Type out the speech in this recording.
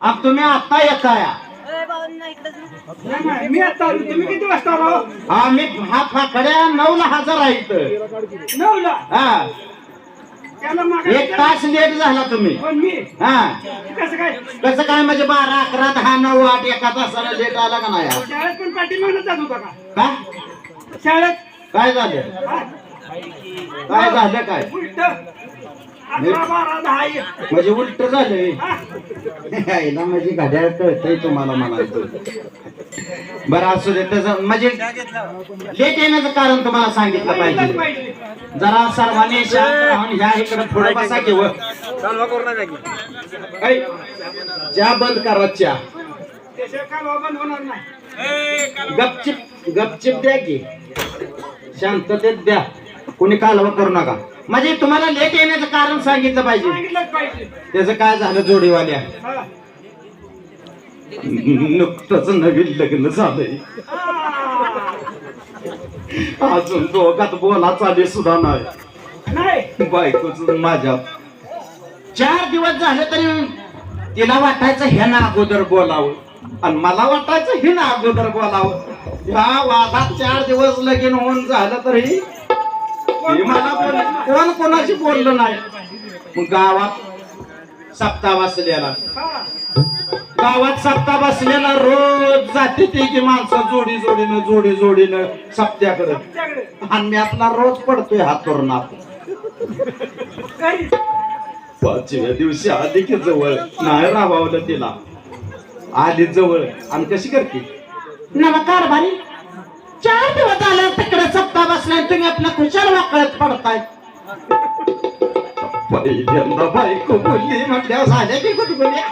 अब तुम्ही आता येताय नाही, मी आता आलो. तुम्ही किती वाजता आला? आम्ही हा फाकड्या 9ला हजर आहे इथं. 9ला. हा त्याला मागे 1 तास लेट झाला तुम्ही. पण मी हा कसं काय कसं काय म्हणजे 12, 11, 10, 9, 8 एका तासाला लेट आला का नाही? शाळेत पण पाठीमागं जात होता का? का शाळेत काय झालं? हा? काय झालं काय? उलट 11, 12, 10 ये. म्हणजे उलट झालंय. हा? यायला म्हणजे घड्याळ कळतंय तुम्हाला म्हणायचं. बरं असू दे त्याचं म्हणजे लेट येण्याचं कारण तुम्हाला सांगितलं पाहिजे. पाहिजे. जरा सर्वांनी शांत राहून ह्या इकडे थोडं बसा किंवा चहा बंद करा. चहा त्याशिवाय कालवा बंद होणार नाही. गपचिप द्या की शांततेत द्या. कोणी कालवा करू नका. म्हणजे तुम्हाला लेट येण्याचं कारण सांगितलं पाहिजे. सांगितलंच पाहिजे. त्याचं काय झालं जोडीवाल्या? हा. नुकतंच नवीन लग्न झालंय. अजून दोघात बोला चाले सुद्धा नाही. नाही बायकोच माझ्या 4 दिवस झाले तरी तिला वाटायचं हे ना अगोदर बोलावं आणि मला वाटायचं हे ना अगोदर बोलावं. ह्या वादात 4 दिवस लगीन होऊन झालं तरी मला कोण कोणाशी बोललं नाही. मग गावात सप्ताह बसलेला. हा. गावात सप्ताह बसलेला रोज जाते ती की माणसं जोडी जोडीनं सप्त्याकडे. तुमच्याकडे. आणि मी आपला रोज पडतोय हात करून आप. घरी. 5व्या दिवशी आली की जवळ नाही राबावलं तिला. आली जवळ आणि कशी करते? नमस्कार भारी 4 दिवस झाले तिकडे सप्ताह बसलाय तुम्ही आपल्या खुशाल वाकळत पडताय. पहिल्यांदा बायको बोलली म्हटल्यावर झाल्या की कुठे बोलल्या